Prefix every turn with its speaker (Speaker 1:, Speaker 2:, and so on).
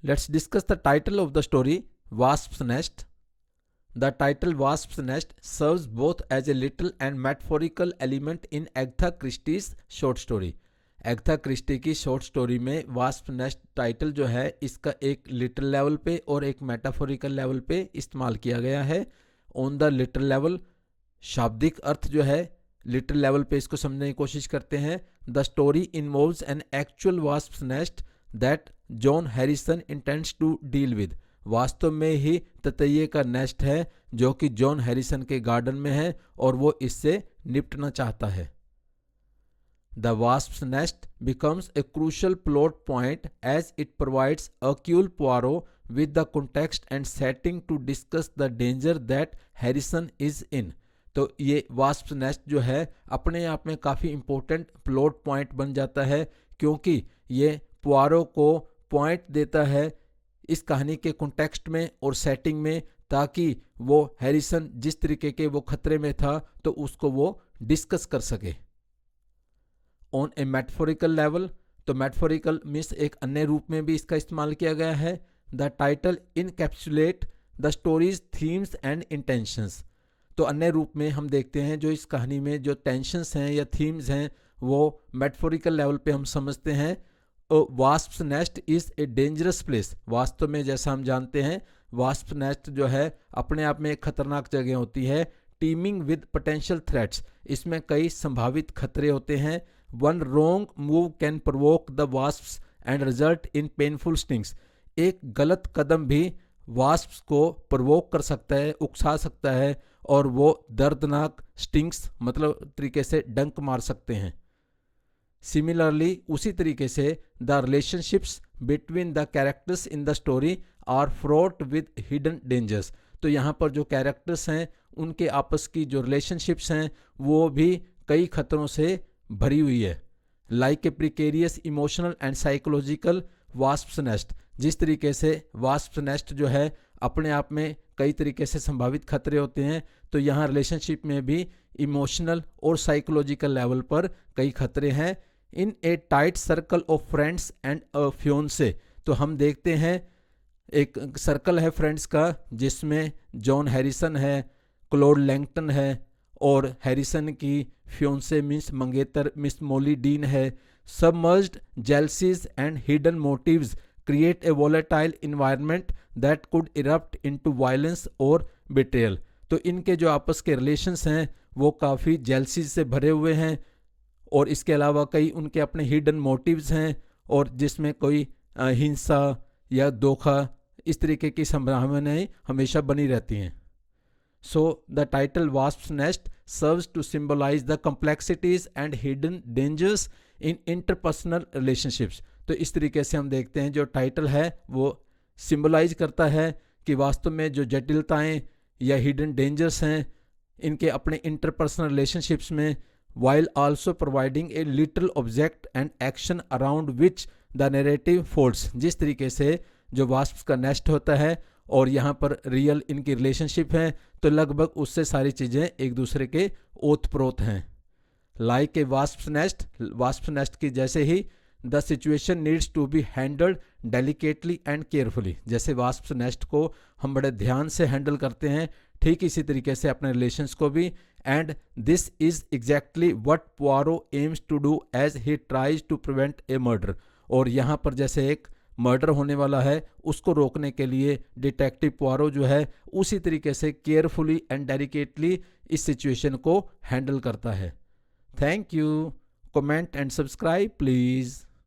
Speaker 1: Let's discuss the title of the story, Wasp's Nest. The title Wasp's Nest serves both as a literal and metaphorical element in Agatha Christie's short story. Agatha Christie की short story में wasp nest title जो है इसका एक literal level पे और एक metaphorical level पे इस्तेमाल किया गया है. ऑन द लिटरल लेवल, शाब्दिक अर्थ जो है लिटरल लेवल पे इसको समझने की कोशिश करते हैं. The story involves an actual wasp nest that John Harrison intends to deal with. वास्तव में ही ततैये का नेस्ट है जो कि जॉन हैरिसन के गार्डन में है और वो इससे निपटना चाहता है. The wasp's nest becomes a crucial plot point as it provides Hercule Poirot with the context and setting to discuss the danger that Harrison is in. तो ये वास्प नेस्ट जो है अपने आप में काफ़ी इम्पोर्टेंट प्लॉट पॉइंट बन जाता है क्योंकि ये पुआरो को पॉइंट देता है इस कहानी के कॉन्टेक्स्ट में और सेटिंग में, ताकि वो हैरिसन जिस तरीके के वो खतरे में था तो उसको वो डिस्कस कर सके. ऑन ए मेटाफोरिकल लेवल, तो मेटाफोरिकल मीन्स एक अन्य रूप में भी इसका इस्तेमाल किया गया है. The title encapsulate the stories themes and intentions. तो अन्य रूप में हम देखते हैं जो इस कहानी में जो टेंशंस हैं या थीम्स हैं वो मेटाफोरिकल लेवल पे हम समझते हैं. Wasps nest is a dangerous place. वास्तव में जैसा हम जानते हैं वास्प नेस्ट जो है अपने आप में एक खतरनाक जगह होती है. टीमिंग विद पोटेंशियल थ्रेट्स, इसमें कई संभावित खतरे होते हैं. One wrong move can provoke the wasps and result in painful stings. एक गलत कदम भी वास्प्स को प्रवोक कर सकता है, उकसा सकता है और वो दर्दनाक स्टिंग्स मतलब तरीके से डंक मार सकते हैं. सिमिलरली उसी तरीके से the relationships between the characters in the story are fraught with hidden dangers. तो यहाँ पर जो कैरेक्टर्स हैं उनके आपस की जो रिलेशनशिप्स हैं वो भी कई खतरों से भरी हुई है. Like a precarious emotional and psychological wasp nest. जिस तरीके से वास्प नेस्ट जो है अपने आप में कई तरीके से संभावित खतरे होते हैं, तो यहाँ रिलेशनशिप में भी इमोशनल और साइकोलॉजिकल लेवल पर कई खतरे हैं. In a tight circle of friends and a fiancee, तो हम देखते हैं एक सर्कल है फ्रेंड्स का जिसमें जॉन हैरिसन है, क्लोड लैंगटन है और हैरिसन की फियोंसे मीन्स मंगेतर मिस मोली डीन है. Submerged jealousies and hidden motives create a volatile environment that could erupt into violence और बिट्रेयल. तो इनके जो आपस के रिलेशंस हैं वो काफ़ी जेलसीज से भरे हुए हैं और इसके अलावा कई उनके अपने हिडन मोटिव्स हैं और जिसमें कोई हिंसा या धोखा इस तरीके की संभावनाएं हमेशा बनी रहती हैं. So the title Wasp's Nest serves to symbolize the complexities and hidden dangers in interpersonal relationships. तो इस तरीके से हम देखते हैं जो टाइटल है वो सिंबलाइज करता है कि वास्तव में जो जटिलताएं या हिडन डेंजर्स हैं इनके अपने इंटरपर्सनल रिलेशनशिप्स में, while also providing a little object and action around which the narrative folds. जिस तरीके से जो वास्प का नेस्ट होता है और यहाँ पर रियल इनकी रिलेशनशिप है तो लगभग उससे सारी चीज़ें एक दूसरे के ओत प्रोत हैं. लाइक ए वास्प नेस्ट की जैसे ही the situation needs to be handled delicately and carefully. जैसे वास्प नेस्ट को हम बड़े ध्यान से हैंडल करते हैं, ठीक इसी तरीके से अपने रिलेशंस को भी. And this is exactly what Poirot aims to do as he tries to prevent a murder. और यहाँ पर जैसे एक मर्डर होने वाला है उसको रोकने के लिए डिटेक्टिव पुआरो जो है उसी तरीके से केयरफुली एंड डेलिकेटली इस सिचुएशन को हैंडल करता है. Thank you. Comment and subscribe please.